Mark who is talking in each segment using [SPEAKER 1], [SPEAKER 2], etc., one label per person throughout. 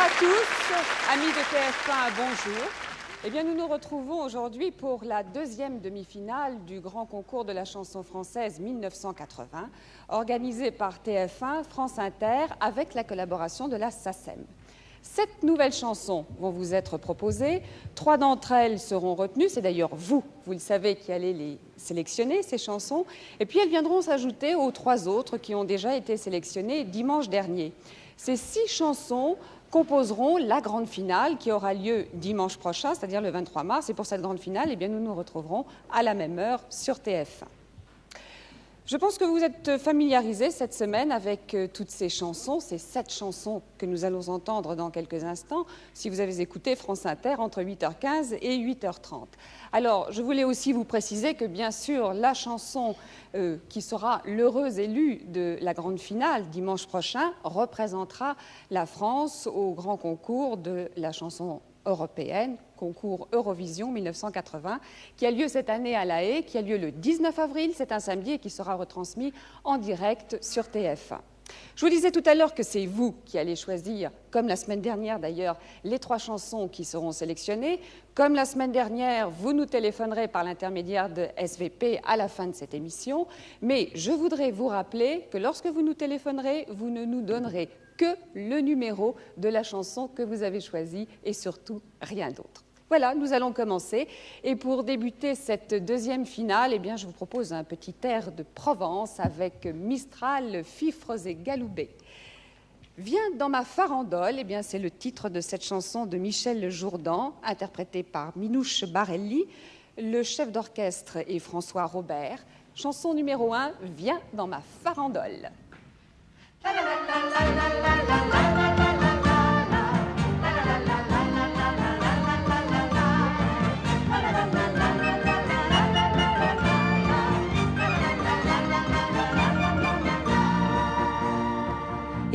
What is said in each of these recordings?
[SPEAKER 1] à tous, amis de TF1, bonjour. Eh bien, nous nous retrouvons aujourd'hui pour la deuxième demi-finale du grand concours de la chanson française 1980, organisé par TF1, France Inter, avec la collaboration de la SACEM. 7 nouvelles chansons vont vous être proposées. 3 d'entre elles seront retenues. C'est d'ailleurs vous le savez, qui allez les sélectionner, ces chansons. Et puis, elles viendront s'ajouter aux 3 autres qui ont déjà été sélectionnées dimanche dernier. Ces 6 chansons composeront la grande finale qui aura lieu dimanche prochain, c'est-à-dire le 23 mars. Et pour cette grande finale, eh bien, nous nous retrouverons à la même heure sur TF1. Je pense que vous êtes familiarisés cette semaine avec toutes ces chansons, ces 7 chansons que nous allons entendre dans quelques instants, si vous avez écouté France Inter entre 8h15 et 8h30. Alors, je voulais aussi vous préciser que, bien sûr, la chanson qui sera l'heureuse élue de la grande finale dimanche prochain représentera la France au grand concours de la chanson européenne, concours Eurovision 1980, qui a lieu cette année à La Haye, qui a lieu le 19 avril, c'est un samedi, et qui sera retransmis en direct sur TF1. Je vous disais tout à l'heure que c'est vous qui allez choisir, comme la semaine dernière d'ailleurs, les 3 chansons qui seront sélectionnées. Comme la semaine dernière, vous nous téléphonerez par l'intermédiaire de SVP à la fin de cette émission. Mais je voudrais vous rappeler que lorsque vous nous téléphonerez, vous ne nous donnerez que le numéro de la chanson que vous avez choisie et surtout rien d'autre. Voilà, nous allons commencer. Et pour débuter cette deuxième finale, eh bien, je vous propose un petit air de Provence avec Mistral, Fifres et Galoubet. Viens dans ma farandole, eh bien, c'est le titre de cette chanson de Michel Jourdan, interprétée par Minouche Barelli. Le chef d'orchestre est François Robert. Chanson numéro 1, Viens dans ma farandole.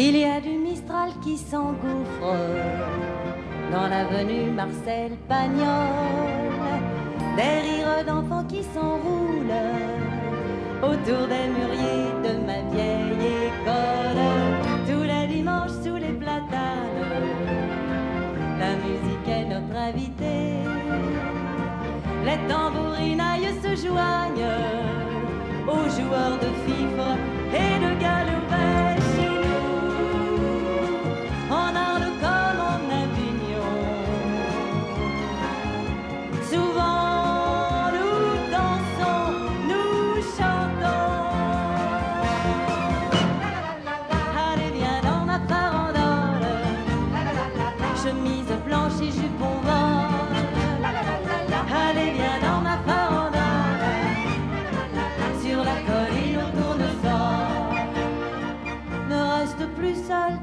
[SPEAKER 2] Il y a du Mistral qui s'engouffre dans l'avenue Marcel Pagnol, des rires d'enfants qui s'enroulent autour des mûriers de ma vieille école. Tous les dimanches sous les platanes, la musique est notre invitée. Les tambourinailles se joignent aux joueurs de fifre et de galoubet.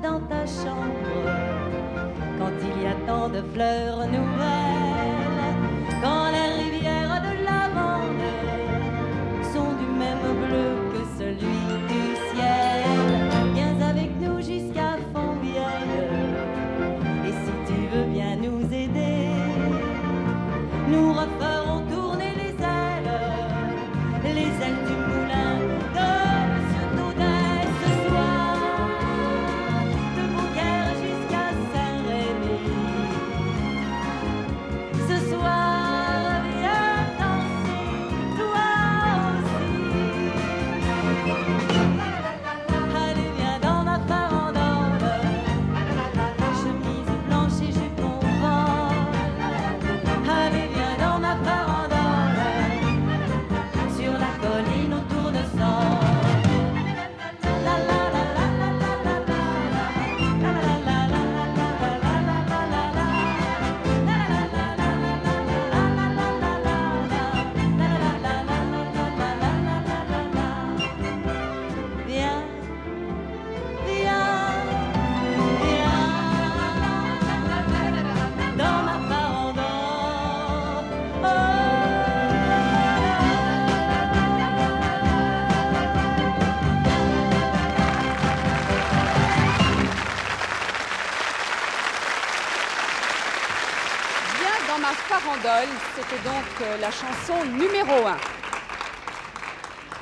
[SPEAKER 2] Dans ta chambre, quand il y a tant de fleurs nouvelles, quand les rivières de lavande sont du même bleu que celui du ciel. Viens avec nous jusqu'à Fontvieille, et si tu veux bien nous aider, nous referons tourner les ailes du moulin de Monsieur Daudet ce soir.
[SPEAKER 1] Farandole, c'était donc la chanson numéro 1.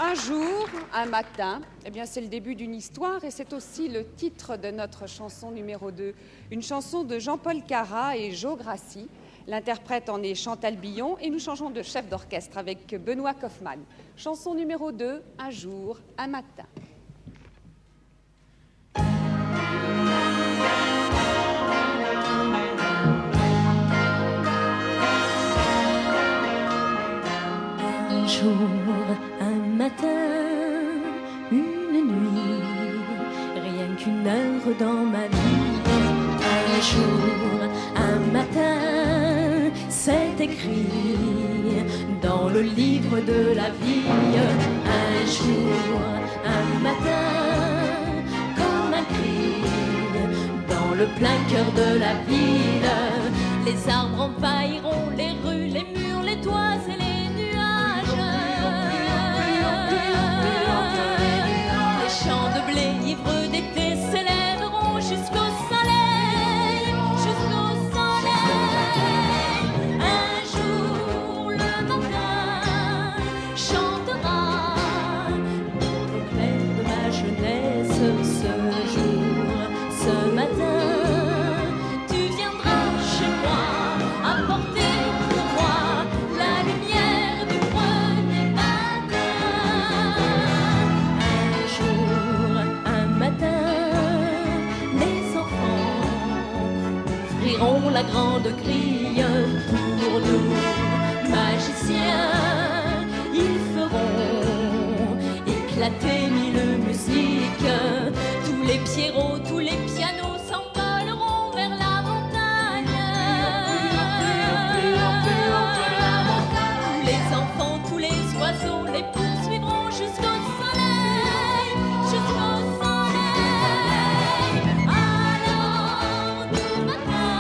[SPEAKER 1] Un jour, un matin, eh bien c'est le début d'une histoire et c'est aussi le titre de notre chanson numéro 2. Une chanson de Jean-Paul Carat et Jo Grassi. L'interprète en est Chantal Billon et nous changeons de chef d'orchestre avec Benoît Kaufmann. Chanson numéro 2, Un jour, un matin.
[SPEAKER 2] Un jour, un matin, une nuit, rien qu'une heure dans ma vie. Un jour, un matin, c'est écrit dans le livre de la vie. Un jour, un matin, comme un cri dans le plein cœur de la ville. Les arbres envahiront les rues, les murs, les toits et les champs de blé ivres d'été s'élèveront jusqu'au soleil, jusqu'au soleil. Un jour le matin chantera le clair de ma jeunesse. Ce jour, ce matin, tu viendras chez moi apporter pour moi la lumière du premier matin. Un jour, un matin, les enfants ouvriront la grande grille pour nous, magiciens. Ils feront éclater mille musiques. Tous les pierrots, tous les pianos s'envoleront vers la montagne. Tous les enfants, tous les oiseaux les poursuivront jusqu'au soleil, jusqu'au soleil. Alors, tout matin,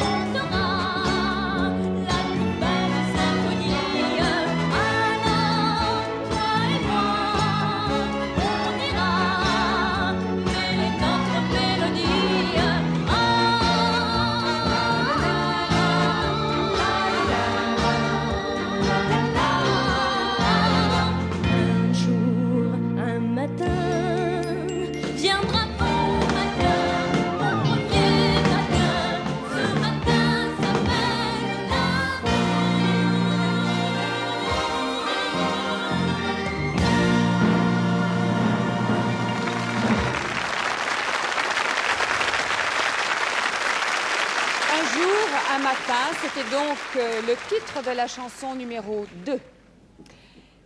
[SPEAKER 2] on fera la plus belle symphonie. Alors, toi et moi, on ira mêler notre mélodie. Un jour, un matin, viendra mon matin, mon premier matin. Ce matin s'appelle
[SPEAKER 1] Un jour, un matin, c'était donc le titre de la chanson numéro 2.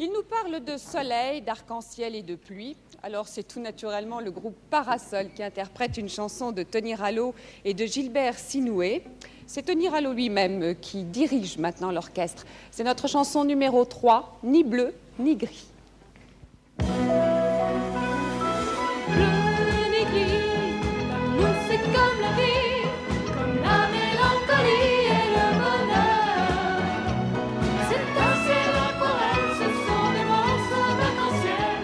[SPEAKER 1] Il nous parle de soleil, d'arc-en-ciel et de pluie. Alors c'est tout naturellement le groupe Parasol qui interprète une chanson de Tony Rallo et de Gilbert Sinoué. C'est Tony Rallo lui-même qui dirige maintenant l'orchestre. C'est notre chanson numéro 3, Ni bleu, ni gris.
[SPEAKER 2] bleu ni gris, l'amour c'est comme la vie, comme la mélancolie et le bonheur. C'est un ciel aquarelle, ce sont des morceaux d'arc-en-ciel.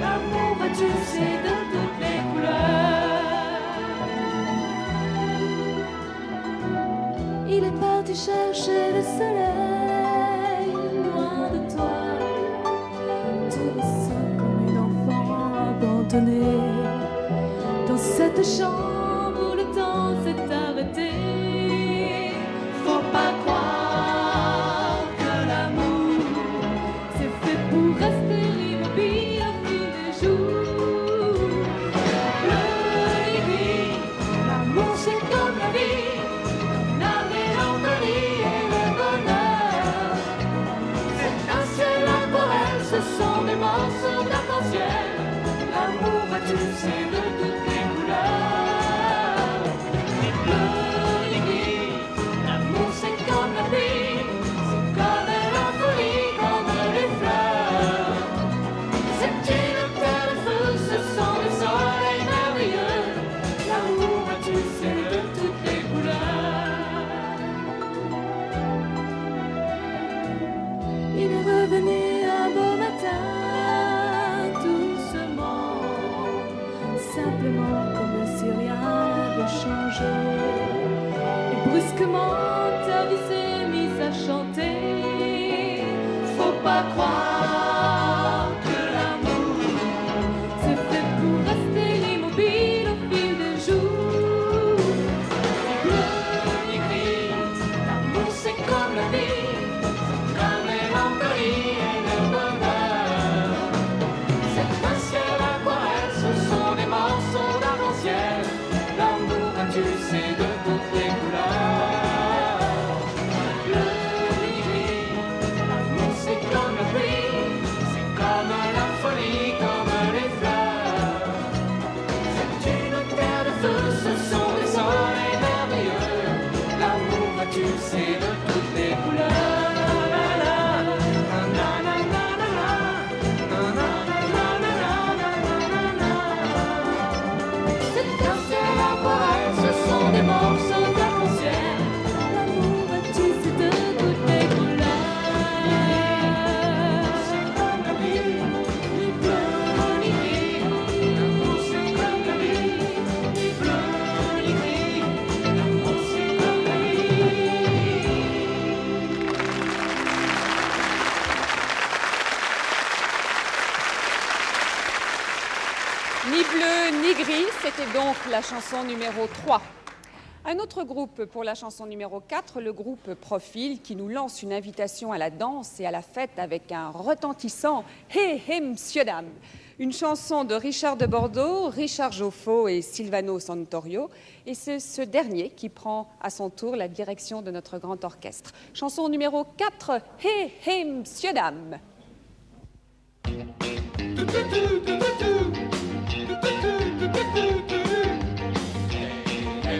[SPEAKER 2] L'amour, tu sais, de toutes les couleurs. Il est parti chercher le soleil, loin de toi. Tout ça comme une enfant abandonnée dans cette chambre où le temps s'est arrêté. Faut pas croire que l'amour c'est fait pour rester immobile au fil des jours. Le gris, l'amour c'est comme la vie, la mélancolie et le bonheur. C'est un ciel aquarelle, ce sont des morceaux d'arc-en-ciel. L'amour, tu sais, de toutes les couleurs. Les bleus, les gris, l'amour c'est comme la vie, c'est comme la folie, comme les fleurs. C'est une terre de feu, ce sont des soleils merveilleux. L'amour, tu sais, de toutes les couleurs. Il est revenu un beau matin, doucement, simplement comme si rien n'avait changé. Et brusquement, ta vie s'est mise à chanter. Faut pas croire
[SPEAKER 1] Ni bleu, ni gris, c'était donc la chanson numéro 3. Un autre groupe pour la chanson numéro 4, le groupe Profil, qui nous lance une invitation à la danse et à la fête avec un retentissant « Hé, hé, monsieur, dame ». Une chanson de Richard de Bordeaux, Richard Joffo et Silvano Santorio. Et c'est ce dernier qui prend à son tour la direction de notre grand orchestre. Chanson numéro 4, « Hé, hé, monsieur, dame ».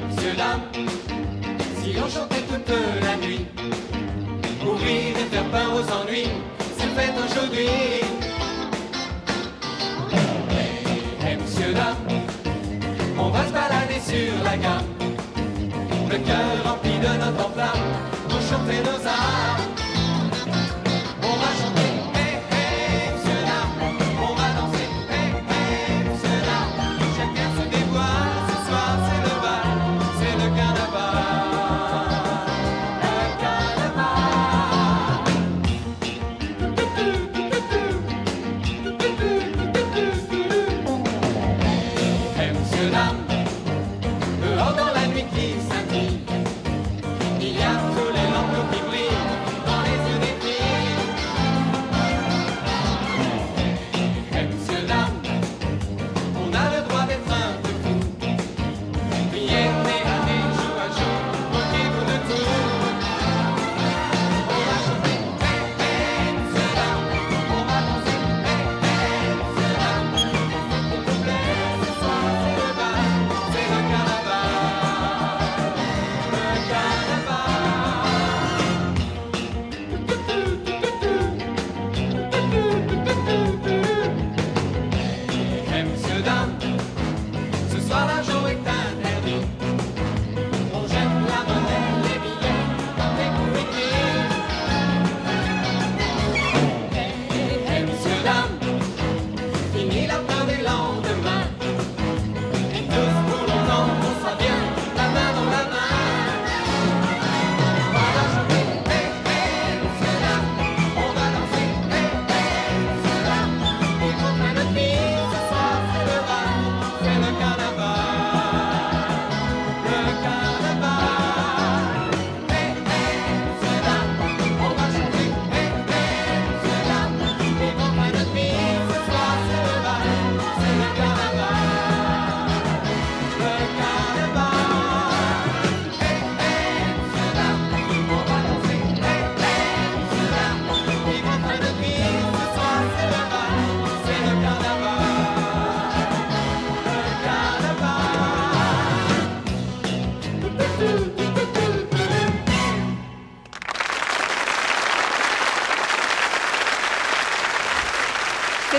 [SPEAKER 3] Monsieur, dame, si on chantait toute la nuit, pour rire et faire peur aux ennuis, c'est fait aujourd'hui. Hey, monsieur, dame, on va se balader sur la gamme, le cœur rempli de notre flamme, pour chanter nos âmes. On va chanter.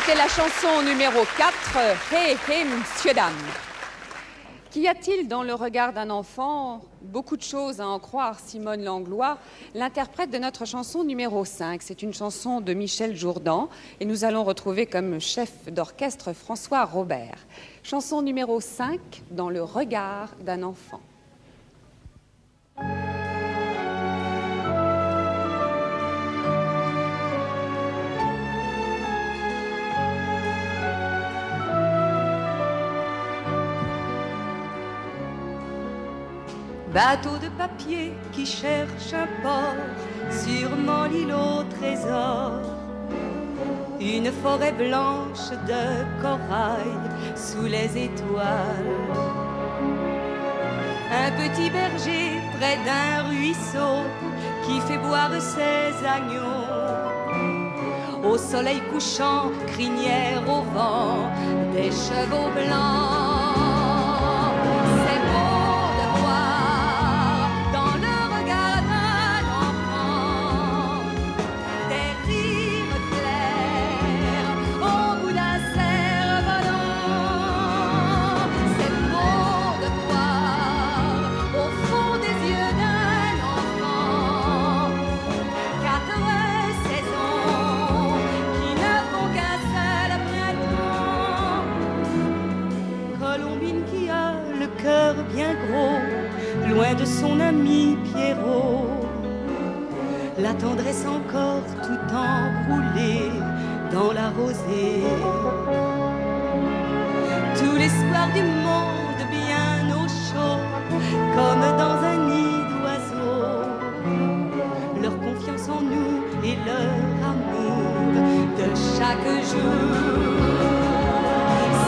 [SPEAKER 1] C'était la chanson numéro 4, « Hé, hé, monsieur, dame ». Qu'y a-t-il dans le regard d'un enfant? Beaucoup de choses à en croire Simone Langlois, l'interprète de notre chanson numéro 5. C'est une chanson de Michel Jourdan et nous allons retrouver comme chef d'orchestre François Robert. Chanson numéro 5, dans le regard d'un enfant.
[SPEAKER 2] Bateau de papier qui cherche un port sur mon îlot au trésor. Une forêt blanche de corail sous les étoiles. Un petit berger près d'un ruisseau qui fait boire ses agneaux. Au soleil couchant, crinière au vent, des chevaux blancs. Bien gros, loin de son ami Pierrot, la tendresse encore tout enroulée dans la rosée. tout l'espoir du monde bien au chaud, comme dans un nid d'oiseaux. Leur confiance en nous et leur amour de chaque jour.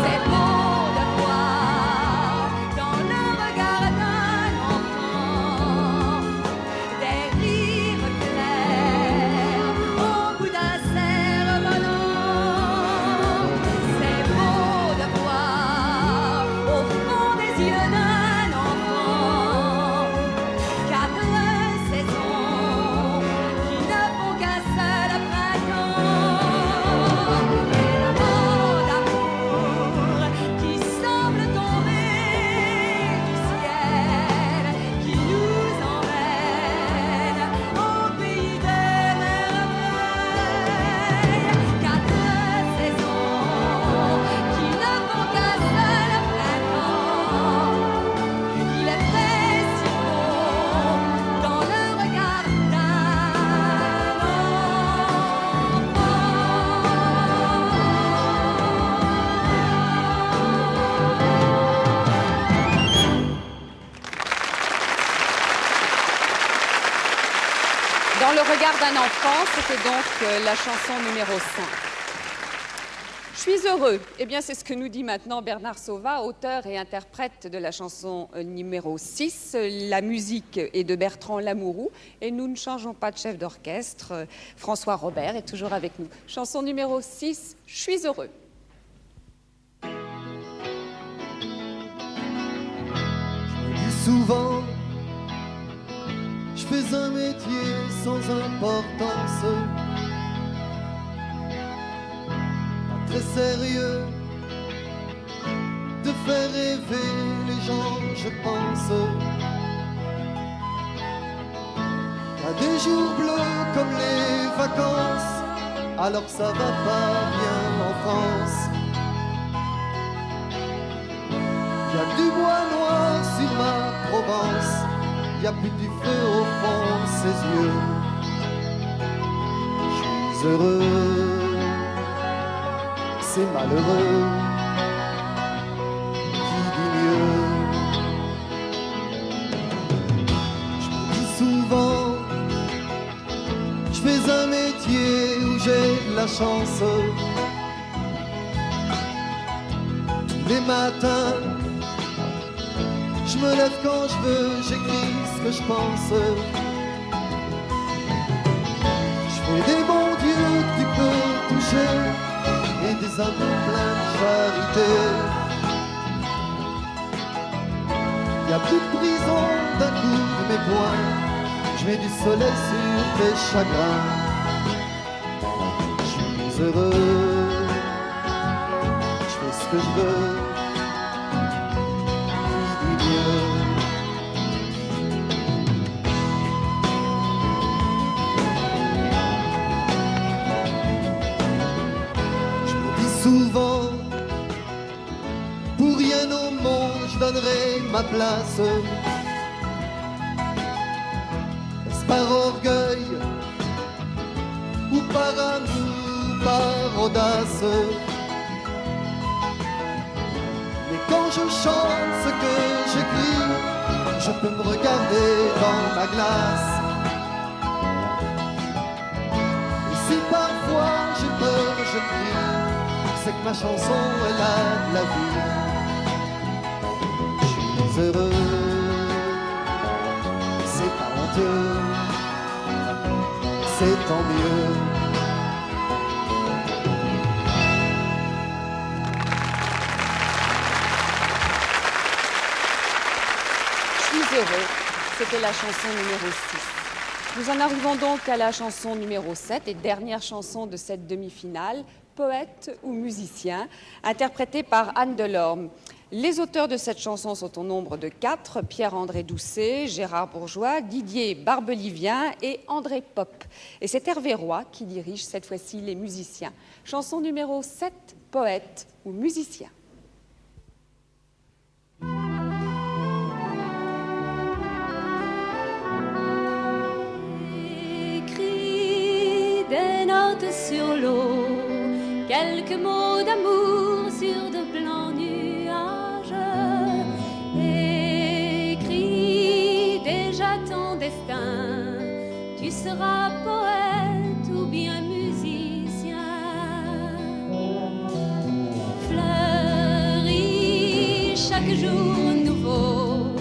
[SPEAKER 2] C'est beau de voir dans le regard d'un enfant des rires clairs au bout d'un cerf-volant. C'est beau de voir au fond des yeux d'un enfant 4 saisons qui ne font qu'un seul printemps. Et le vent d'amour qui semble tomber du ciel, qui nous emmène au pays des merveilles. 4 saisons qui ne font qu'un seul printemps. Il est fait si beau dans le regard d'un
[SPEAKER 1] Dans le regard d'un enfant, c'était donc la chanson numéro 5. Je suis heureux. Eh bien, c'est ce que nous dit maintenant Bernard Sauvat, auteur et interprète de la chanson numéro 6. La musique est de Bertrand Lamourou et nous ne changeons pas de chef d'orchestre. François Robert est toujours avec nous. Chanson numéro 6, Je suis heureux.
[SPEAKER 4] dis souvent, je fais un métier sans importance, pas très sérieux, de faire rêver les gens, je pense. Y'a des jours bleus comme les vacances, alors ça va pas bien en France. Y'a du bois noir sur ma Provence, y'a plus du feu au fond de ses yeux. Je suis heureux, c'est malheureux qui dit mieux. Je me dis souvent, je fais un métier où j'ai de la chance. Tous les matins, je me lève quand je veux, j'écris ce que je pense. Je fais des bons dieux que tu peux toucher et des amours pleins de charité. Y a plus de prison d'un coup de mes poings, je mets du soleil sur tes chagrins. Je suis heureux, je fais ce que je veux. Je me dis souvent, pour rien au monde je donnerai ma place. Est-ce par orgueil ou par amour, par audace? Mais quand je chante ce que j'écris, je peux me regarder dans la glace. Et si parfois j'ai peur, je crie, c'est que ma chanson, elle a de la vie. Je suis heureux, c'est pas honteux, c'est tant mieux.
[SPEAKER 1] Heureux, c'était la chanson numéro 6. Nous en arrivons donc à la chanson numéro 7 et dernière chanson de cette demi-finale, Poète ou musicien, interprétée par Anne Delorme. Les auteurs de cette chanson sont au nombre de 4, Pierre-André Doucet, Gérard Bourgeois, Didier Barbelivien et André Pop. Et c'est Hervé Roy qui dirige cette fois-ci les musiciens. Chanson numéro 7, Poète ou musicien.
[SPEAKER 2] Sur l'eau, quelques mots d'amour sur de blancs nuages. seras poète ou bien musicien. Fleuris chaque jour nouveau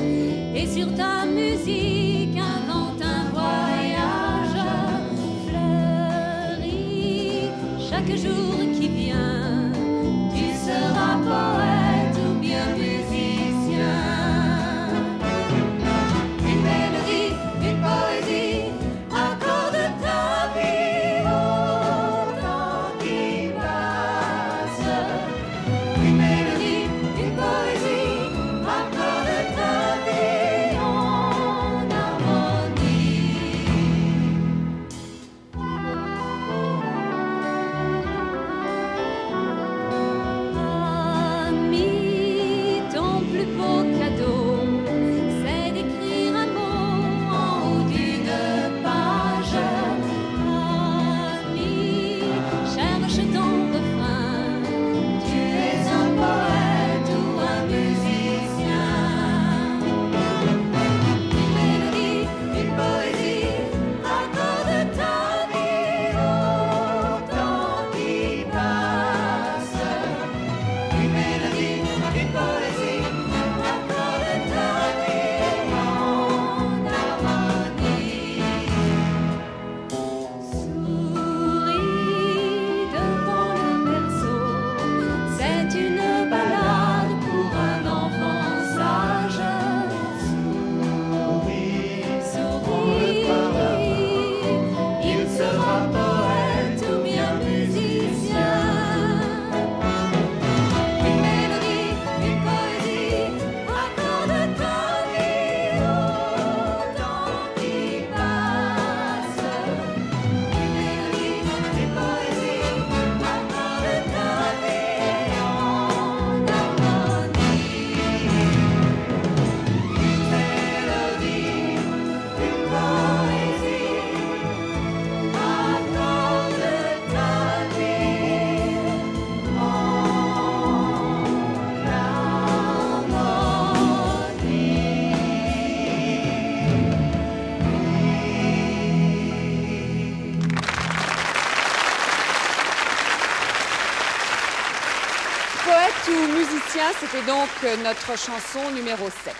[SPEAKER 2] et sur ta musique invente un voyage. Fleuris chaque jour qui vient, tu seras poète ou bien musicien. Une mélodie, une poésie, accorde ta vie au temps qui passe. Une mélodie, une poésie, accorde ta vie en harmonie. Ami, ton plus beau cadeau, c'est d'écrire un mot en haut d'une page. Ami, cherche ton refrain, tu es un poète ou un musicien. Une mélodie, une poésie, accorde ta vie au temps qui passe. Une mélodie, une poésie, accorde ta vie en harmonie. Souris devant le berceau, c'est une balade pour un enfant sage. Souris, il sera poète ou bien musicien. Une mélodie, une poésie, accorde ta vie au temps qui passe. Une mélodie, une poésie, accorde ta vie en harmonie. Une mélodie, une poésie, accorde ta vie en
[SPEAKER 1] Poète ou musicien, c'était donc notre chanson numéro 7.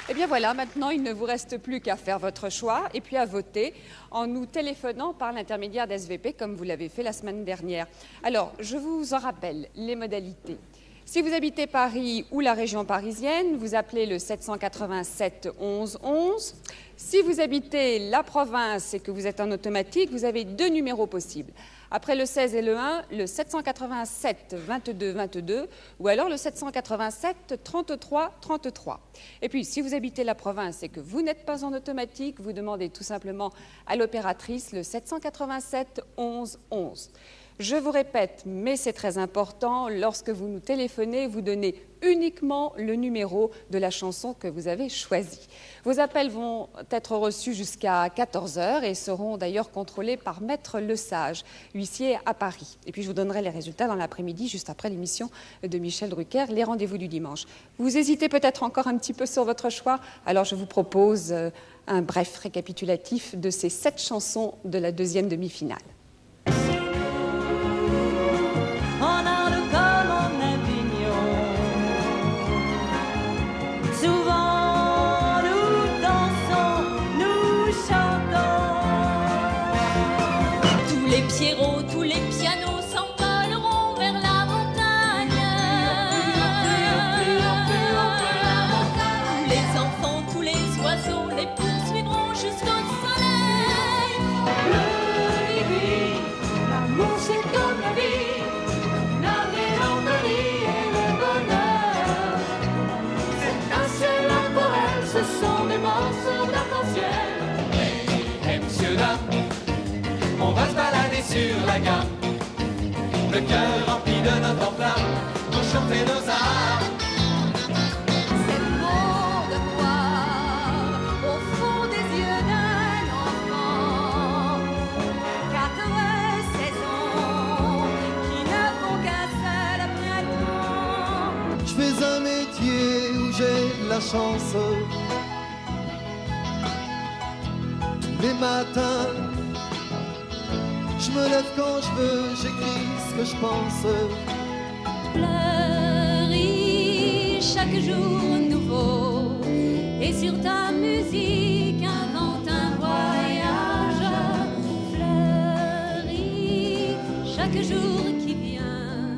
[SPEAKER 1] Eh bien voilà, maintenant il ne vous reste plus qu'à faire votre choix et puis à voter en nous téléphonant par l'intermédiaire d'SVP comme vous l'avez fait la semaine dernière. Alors, je vous en rappelle les modalités. Si vous habitez Paris ou la région parisienne, vous appelez le 787 11 11. Si vous habitez la province et que vous êtes en automatique, vous avez deux numéros possibles. Après le 16 et le 1, le 787 22 22 ou alors le 787 33 33. Et puis, si vous habitez la province et que vous n'êtes pas en automatique, vous demandez tout simplement à l'opératrice le 787 11 11. Je vous répète, mais c'est très important, lorsque vous nous téléphonez, vous donnez uniquement le numéro de la chanson que vous avez choisie. Vos appels vont être reçus jusqu'à 14h et seront d'ailleurs contrôlés par Maître Lesage, huissier à Paris. Et puis je vous donnerai les résultats dans l'après-midi, juste après l'émission de Michel Drucker, Les Rendez-vous du dimanche. Vous hésitez peut-être encore un petit peu sur votre choix, alors je vous propose un bref récapitulatif de ces 7 chansons de la deuxième demi-finale.
[SPEAKER 2] En Arles comme en Avignon, souvent nous dansons, nous chantons. Tous les pierrots, tous les pianos s'envoleront vers la montagne. Tous les enfants, tous les oiseaux les poursuivront jusqu'au soleil. Le rugby, l'amour c'est comme la vie. La mélancolie et le bonheur, c'est un ciel intemporel, ce sont des morceaux d'arc-en-ciel.
[SPEAKER 3] Et messieurs, dames, on va se balader sur la gamme. Le cœur rempli de notre flamme, pour chanter nos arts.
[SPEAKER 2] C'est beau de voir au fond des yeux d'un enfant 4 saisons qui ne font qu'un seul printemps.
[SPEAKER 4] Je fais un métier où j'ai la chance tous les matins me lève quand je veux, j'écris ce que je pense.
[SPEAKER 5] Fleuris chaque jour nouveau, et sur ta musique invente un voyage. Fleuris chaque jour qui vient.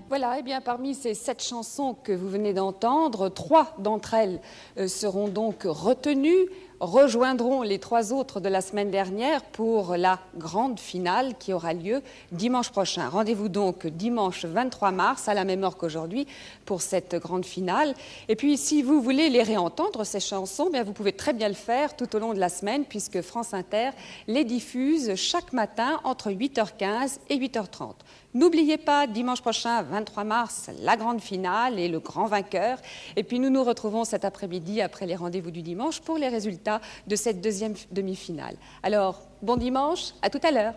[SPEAKER 1] Voilà, et bien parmi ces 7 chansons que vous venez d'entendre, 3 d'entre elles seront donc retenues, rejoindront les 3 autres de la semaine dernière pour la grande finale qui aura lieu dimanche prochain. Rendez-vous donc dimanche 23 mars à la même heure qu'aujourd'hui pour cette grande finale. Et puis si vous voulez les réentendre, ces chansons, bien, vous pouvez très bien le faire tout au long de la semaine puisque France Inter les diffuse chaque matin entre 8h15 et 8h30. N'oubliez pas, dimanche prochain, 23 mars, la grande finale et le grand vainqueur. Et puis nous nous retrouvons cet après-midi, après les rendez-vous du dimanche, pour les résultats de cette deuxième demi-finale. Alors, bon dimanche, à tout à l'heure.